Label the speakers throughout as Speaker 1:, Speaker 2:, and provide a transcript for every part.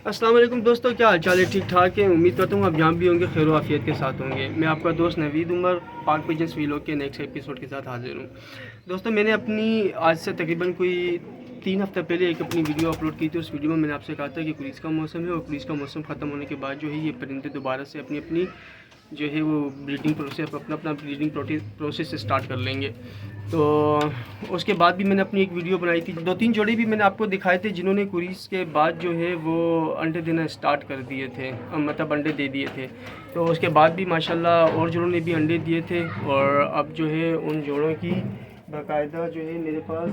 Speaker 1: अस्सलाम वालेकुम दोस्तों, क्या हाल चाल है? ठीक ठाक है। उम्मीद करता हूँ आप जहाँ भी होंगे खैर आफियत के साथ होंगे। मैं आपका दोस्त नवीद उमर पाक पिजन्स वीलॉग के नेक्स्ट एपिसोड के साथ हाजिर हूँ। दोस्तों, मैंने अपनी आज से तकरीबन कोई 3 हफ्ते पहले एक अपनी वीडियो अपलोड की थी। उस वीडियो में मैंने आपसे कहा था कि कुरीज़ का मौसम है और कुरीज़ का मौसम ख़त्म होने के बाद जो है ये परिंदे दोबारा से अपनी अपनी जो है वो ब्रीडिंग प्रोसेस अपना ब्रीडिंग प्रोसेस स्टार्ट कर लेंगे। तो उसके बाद भी मैंने अपनी एक वीडियो बनाई थी। 2-3 जोड़े भी मैंने आपको दिखाए थे जिन्होंने कुरीज़ के बाद जो है वो अंडे देना स्टार्ट कर दिए थे, मतलब अंडे दे दिए थे। तो उसके बाद भी माशाल्लाह और जोड़ों ने भी अंडे दिए थे और अब जो है उन जोड़ों की बाकायदा जो है मेरे पास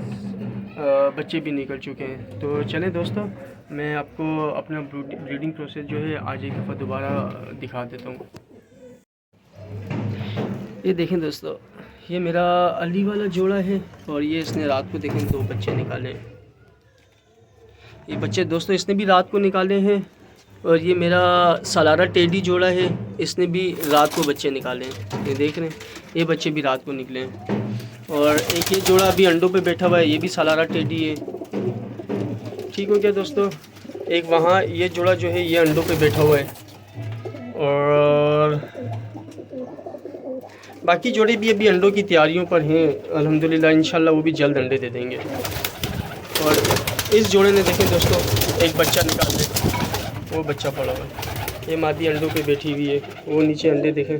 Speaker 1: बच्चे भी निकल चुके हैं। तो चलें दोस्तों, मैं आपको अपना ब्रीडिंग प्रोसेस जो है आज एक दफ़ा दोबारा दिखा देता हूँ। ये देखें दोस्तों, ये मेरा अली वाला जोड़ा है और ये इसने रात को देखें 2 बच्चे निकाले हैं। ये बच्चे दोस्तों इसने भी रात को निकाले हैं। और ये मेरा सालारा टेडी जोड़ा है, इसने भी रात को बच्चे निकाले हैं। ये देख रहे हैं, ये बच्चे भी रात को निकले हैं। और एक ये जोड़ा अभी अंडों पे बैठा हुआ है, ये भी सालारा टेडी है। ठीक हो गया दोस्तों। एक वहाँ ये जोड़ा जो है ये अंडों पे बैठा हुआ है और बाकी जोड़े भी अभी अंडों की तैयारियों पर हैं। अल्हम्दुलिल्लाह इंशाल्लाह वो भी जल्द अंडे दे देंगे। और इस जोड़े ने देखें दोस्तों एक बच्चा निकाल दिया, वो बच्चा पड़ा हुआ है। ये मादी अंडों पे बैठी हुई है, वो नीचे अंडे देखें।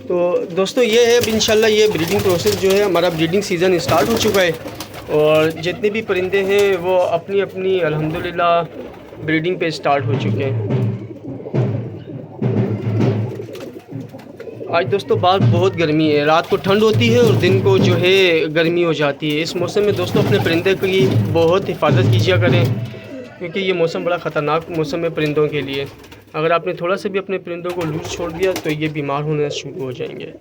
Speaker 1: तो दोस्तों ये है अब इंशाल्लाह ये ब्रीडिंग प्रोसेस जो है, हमारा ब्रीडिंग सीज़न स्टार्ट हो चुका है और जितने भी परिंदे हैं वो अपनी अपनी अल्हम्दुलिल्लाह ब्रीडिंग पे स्टार्ट हो चुके हैं। आज दोस्तों बाहर बहुत गर्मी है, रात को ठंड होती है और दिन को जो है गर्मी हो जाती है। इस मौसम में दोस्तों अपने परिंदे की बहुत हिफाजत कीजिए करें, क्योंकि ये मौसम बड़ा ख़तरनाक मौसम है परिंदों के लिए। अगर आपने थोड़ा सा भी अपने परिंदों को लूज छोड़ दिया तो ये बीमार होना शुरू हो जाएंगे।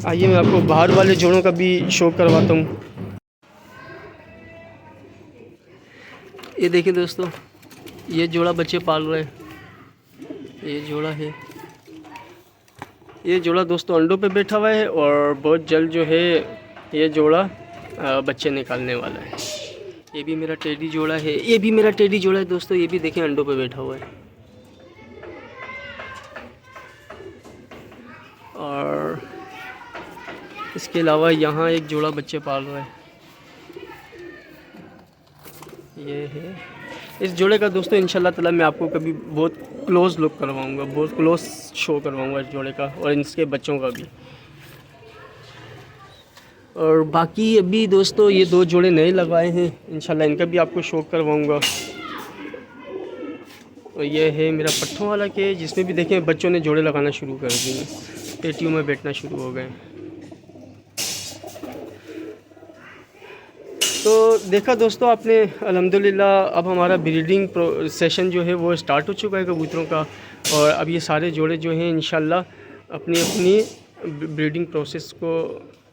Speaker 1: आइए मैं आपको बाहर वाले जोड़ों का भी शो करवाता हूँ। ये देखिए दोस्तों, ये जोड़ा बच्चे पाल रहा है, ये जोड़ा है। ये जोड़ा दोस्तों अंडों पे बैठा हुआ है और बहुत जल्द जो है ये जोड़ा बच्चे निकालने वाला है। ये भी मेरा टेडी जोड़ा है, ये भी मेरा टेडी जोड़ा है दोस्तों। ये भी देखें अंडों पे बैठा हुआ है। और इसके अलावा यहाँ एक जोड़ा बच्चे पाल रहा है, ये है। इस जोड़े का दोस्तों इंशाल्लाह ताला मैं आपको कभी बहुत क्लोज़ लुक करवाऊँगा, बहुत क्लोज़ शो करवाऊँगा इस जोड़े का और इसके बच्चों का भी। और बाकी अभी दोस्तों ये 2 जोड़े नए लगवाए हैं, इंशाल्लाह इनका भी आपको शो करवाऊँगा। और ये है मेरा पट्ठों वाला केज, जिसमें भी देखें बच्चों ने जोड़े लगाना शुरू कर दिए, पेटियों में बैठना शुरू हो गए। तो देखा दोस्तों आपने अल्हम्दुलिल्लाह अब हमारा ब्रीडिंग सेशन जो है वो स्टार्ट हो चुका है कबूतरों का। और अब ये सारे जोड़े जो हैं इंशाल्लाह अपनी अपनी ब्रीडिंग प्रोसेस को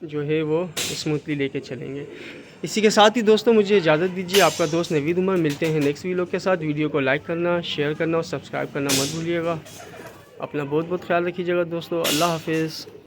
Speaker 1: जो है वो स्मूथली लेके चलेंगे। इसी के साथ ही दोस्तों मुझे इजाज़त दीजिए। आपका दोस्त नवीद उमर, मिलते हैं नेक्स्ट वीडियो के साथ। वीडियो को लाइक करना, शेयर करना और सब्सक्राइब करना मत भूलिएगा। अपना बहुत बहुत ख्याल रखिएगा दोस्तों। अल्लाह हाफिज़।